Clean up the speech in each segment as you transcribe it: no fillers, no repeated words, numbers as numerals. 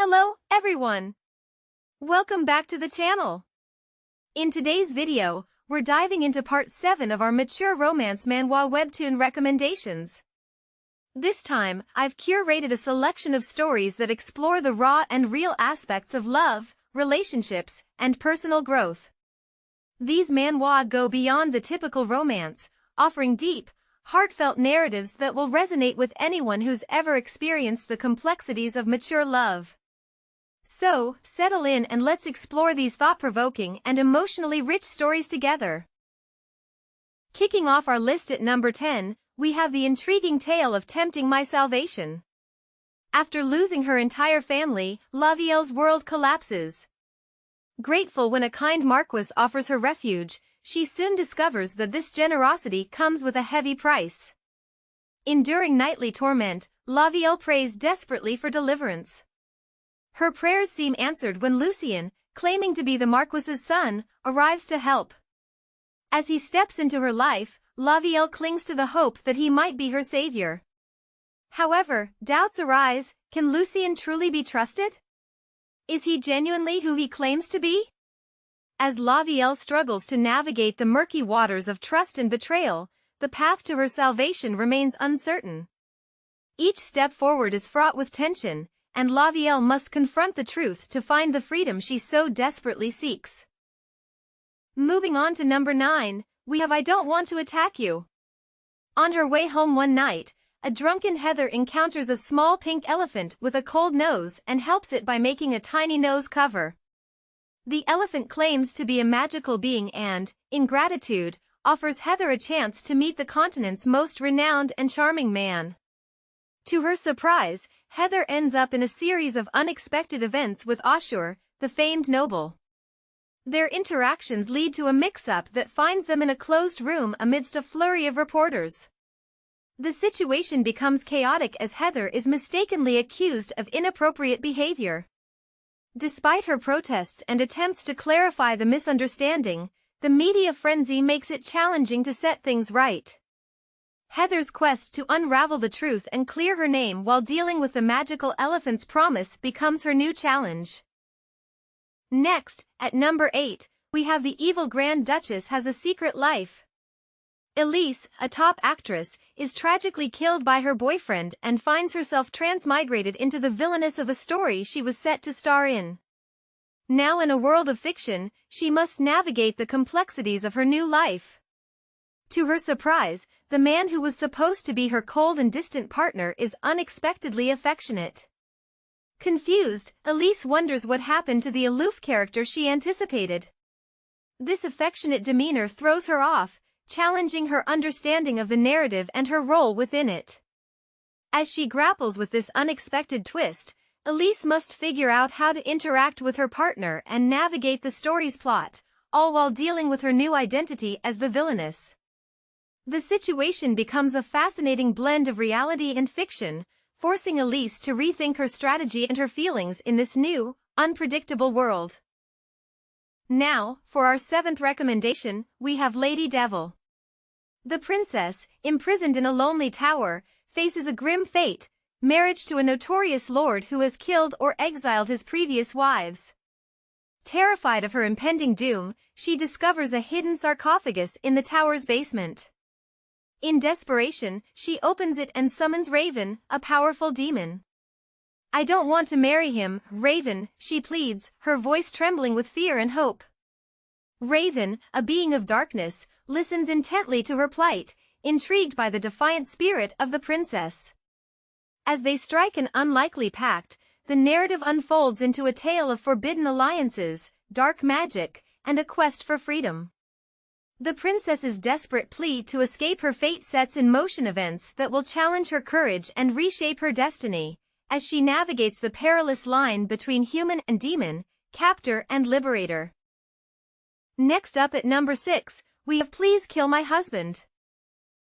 Hello, everyone! Welcome back to the channel. In today's video, we're diving into part 7 of our mature romance manhwa webtoon recommendations. This time, I've curated a selection of stories that explore the raw and real aspects of love, relationships, and personal growth. These manhwa go beyond the typical romance, offering deep, heartfelt narratives that will resonate with anyone who's ever experienced the complexities of mature love. So, settle in and let's explore these thought-provoking and emotionally rich stories together. Kicking off our list at number 10, we have the intriguing tale of Tempting My Salvation. After losing her entire family, Lavielle's world collapses. Grateful when a kind marquis offers her refuge, she soon discovers that this generosity comes with a heavy price. Enduring nightly torment, Lavielle prays desperately for deliverance. Her prayers seem answered when Lucien, claiming to be the marquis's son, arrives to help. As he steps into her life, Lavielle clings to the hope that he might be her savior. However, doubts arise. Can Lucien truly be trusted? Is he genuinely who he claims to be? As Lavielle struggles to navigate the murky waters of trust and betrayal, the path to her salvation remains uncertain. Each step forward is fraught with tension, and Lavielle must confront the truth to find the freedom she so desperately seeks. Moving on to number 9, we have I Don't Want to Attack You. On her way home one night, a drunken Heather encounters a small pink elephant with a cold nose and helps it by making a tiny nose cover. The elephant claims to be a magical being and, in gratitude, offers Heather a chance to meet the continent's most renowned and charming man. To her surprise, Heather ends up in a series of unexpected events with Ashur, the famed noble. Their interactions lead to a mix-up that finds them in a closed room amidst a flurry of reporters. The situation becomes chaotic as Heather is mistakenly accused of inappropriate behavior. Despite her protests and attempts to clarify the misunderstanding, the media frenzy makes it challenging to set things right. Heather's quest to unravel the truth and clear her name while dealing with the magical elephant's promise becomes her new challenge. Next, at number 8, we have the evil Grand Duchess Has a Secret Life. Elise, a top actress, is tragically killed by her boyfriend and finds herself transmigrated into the villainess of a story she was set to star in. Now in a world of fiction, she must navigate the complexities of her new life. To her surprise, the man who was supposed to be her cold and distant partner is unexpectedly affectionate. Confused, Elise wonders what happened to the aloof character she anticipated. This affectionate demeanor throws her off, challenging her understanding of the narrative and her role within it. As she grapples with this unexpected twist, Elise must figure out how to interact with her partner and navigate the story's plot, all while dealing with her new identity as the villainess. The situation becomes a fascinating blend of reality and fiction, forcing Elise to rethink her strategy and her feelings in this new, unpredictable world. Now, for our 7th recommendation, we have Lady Devil. The princess, imprisoned in a lonely tower, faces a grim fate, marriage to a notorious lord who has killed or exiled his previous wives. Terrified of her impending doom, she discovers a hidden sarcophagus in the tower's basement. In desperation, she opens it and summons Raven, a powerful demon. "I don't want to marry him, Raven," she pleads, her voice trembling with fear and hope. Raven, a being of darkness, listens intently to her plight, intrigued by the defiant spirit of the princess. As they strike an unlikely pact, the narrative unfolds into a tale of forbidden alliances, dark magic, and a quest for freedom. The princess's desperate plea to escape her fate sets in motion events that will challenge her courage and reshape her destiny, as she navigates the perilous line between human and demon, captor and liberator. Next up at number 6, we have Please Kill My Husband.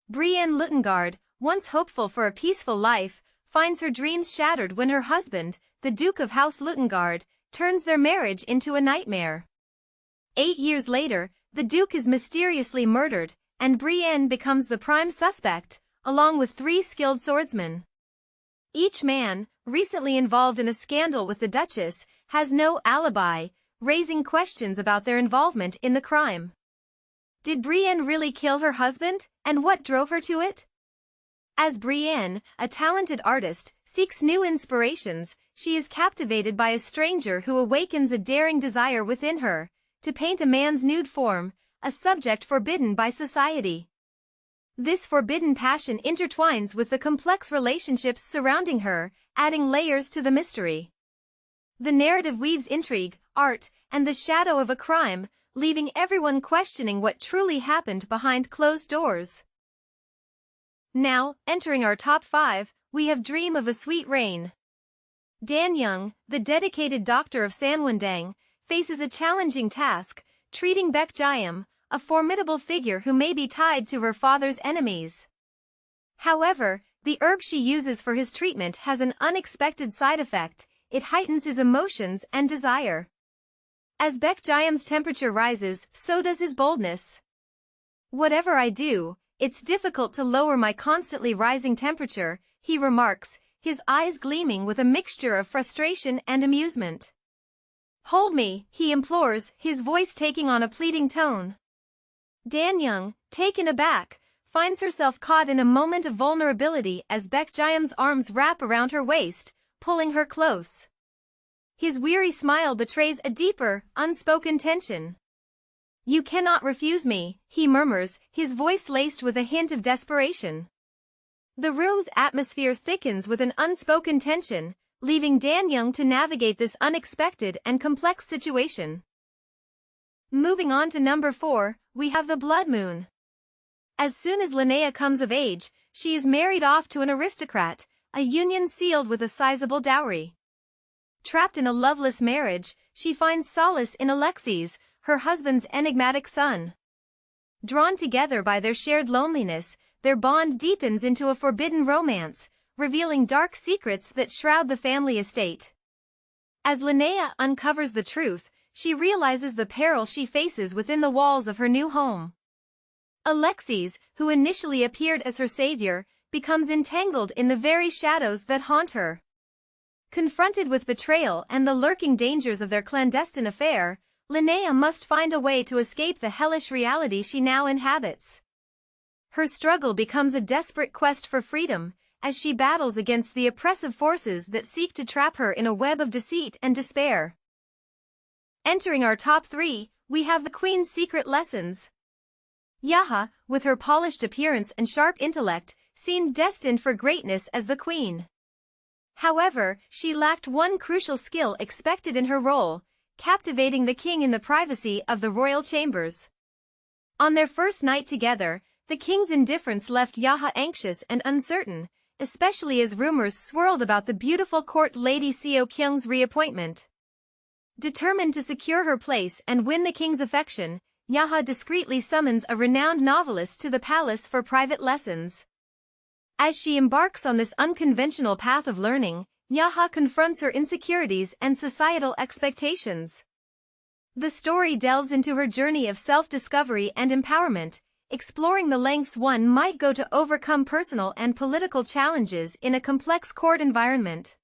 Brienne Luttengard, once hopeful for a peaceful life, finds her dreams shattered when her husband, the Duke of House Luttengard, turns their marriage into a nightmare. 8 years later, the Duke is mysteriously murdered, and Brienne becomes the prime suspect, along with 3 skilled swordsmen. Each man, recently involved in a scandal with the Duchess, has no alibi, raising questions about their involvement in the crime. Did Brienne really kill her husband, and what drove her to it? As Brienne, a talented artist, seeks new inspirations, she is captivated by a stranger who awakens a daring desire within her to paint a man's nude form, a subject forbidden by society. This forbidden passion intertwines with the complex relationships surrounding her, adding layers to the mystery. The narrative weaves intrigue, art, and the shadow of a crime, leaving everyone questioning what truly happened behind closed doors. Now, entering our top 5, we have Dream of a Sweet Rain. Dan Young, the dedicated doctor of Sanwendang, faces a challenging task, treating Baek Jiam, a formidable figure who may be tied to her father's enemies. However, the herb she uses for his treatment has an unexpected side effect: it heightens his emotions and desire. As Baek Jiam's temperature rises, so does his boldness. "Whatever I do, it's difficult to lower my constantly rising temperature," he remarks, his eyes gleaming with a mixture of frustration and amusement. "Hold me," he implores, his voice taking on a pleading tone. Dan Young, taken aback, finds herself caught in a moment of vulnerability as Baek Jiam's arms wrap around her waist, pulling her close. His weary smile betrays a deeper, unspoken tension. "You cannot refuse me," he murmurs, his voice laced with a hint of desperation. The room's atmosphere thickens with an unspoken tension, leaving Dan Young to navigate this unexpected and complex situation. Moving on to number 4, we have the Blood Moon. As soon as Linnea comes of age, she is married off to an aristocrat, a union sealed with a sizable dowry. Trapped in a loveless marriage, she finds solace in Alexis, her husband's enigmatic son. Drawn together by their shared loneliness, their bond deepens into a forbidden romance, revealing dark secrets that shroud the family estate. As Linnea uncovers the truth, she realizes the peril she faces within the walls of her new home. Alexis, who initially appeared as her savior, becomes entangled in the very shadows that haunt her. Confronted with betrayal and the lurking dangers of their clandestine affair, Linnea must find a way to escape the hellish reality she now inhabits. Her struggle becomes a desperate quest for freedom, as she battles against the oppressive forces that seek to trap her in a web of deceit and despair. Entering our top 3, we have the Queen's Secret Lessons. Yaha, with her polished appearance and sharp intellect, seemed destined for greatness as the Queen. However, she lacked one crucial skill expected in her role: captivating the king in the privacy of the royal chambers. On their first night together, the king's indifference left Yaha anxious and uncertain, especially as rumors swirled about the beautiful court lady Seo Kyung's reappointment. Determined to secure her place and win the king's affection, Yaha discreetly summons a renowned novelist to the palace for private lessons. As she embarks on this unconventional path of learning, Yaha confronts her insecurities and societal expectations. The story delves into her journey of self-discovery and empowerment, exploring the lengths one might go to overcome personal and political challenges in a complex court environment.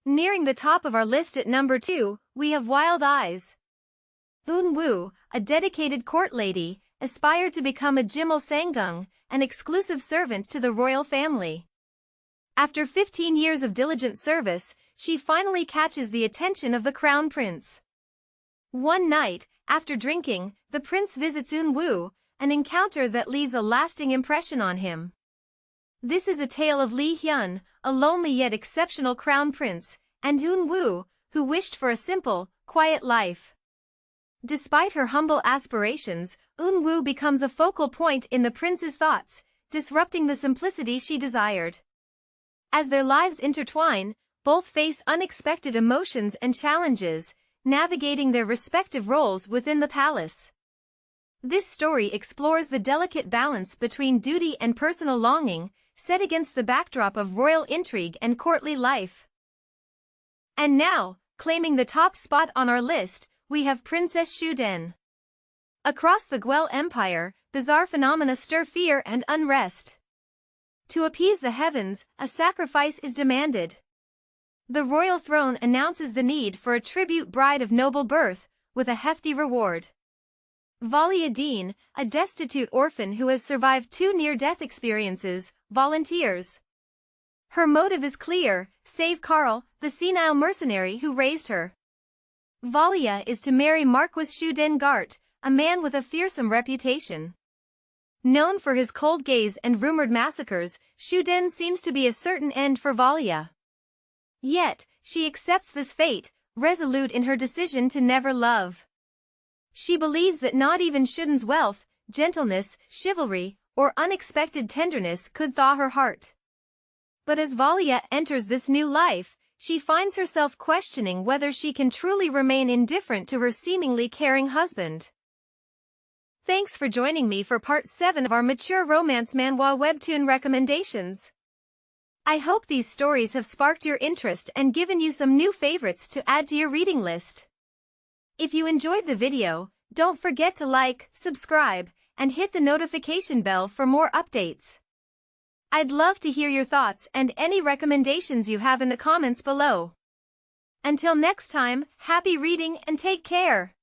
Nearing the top of our list at number 2, we have Wild Eyes. Eun Woo, a dedicated court lady, aspired to become a Jimil Sanggung, an exclusive servant to the royal family. After 15 years of diligent service, she finally catches the attention of the crown prince. One night, after drinking, the prince visits Eun Woo, an encounter that leaves a lasting impression on him. This is a tale of Lee Hyun, a lonely yet exceptional crown prince, and Eun Woo, who wished for a simple, quiet life. Despite her humble aspirations, Eun Woo becomes a focal point in the prince's thoughts, disrupting the simplicity she desired. As their lives intertwine, both face unexpected emotions and challenges, navigating their respective roles within the palace. This story explores the delicate balance between duty and personal longing, set against the backdrop of royal intrigue and courtly life. And now, claiming the top spot on our list, we have Princess Shuden. Across the Gwel Empire, bizarre phenomena stir fear and unrest. To appease the heavens, a sacrifice is demanded. The royal throne announces the need for a tribute bride of noble birth, with a hefty reward. Valia Dean, a destitute orphan who has survived 2 near-death experiences, volunteers. Her motive is clear: save Carl, the senile mercenary who raised her. Valia is to marry Marquis Shuen, a man with a fearsome reputation. Known for his cold gaze and rumored massacres, Shuen seems to be a certain end for Valia. Yet, she accepts this fate, resolute in her decision to never love. She believes that not even Shuden's wealth, gentleness, chivalry, or unexpected tenderness could thaw her heart. But as Valia enters this new life, she finds herself questioning whether she can truly remain indifferent to her seemingly caring husband. Thanks for joining me for part 7 of our mature romance manhwa webtoon recommendations. I hope these stories have sparked your interest and given you some new favorites to add to your reading list. If you enjoyed the video, don't forget to like, subscribe, and hit the notification bell for more updates. I'd love to hear your thoughts and any recommendations you have in the comments below. Until next time, happy reading and take care!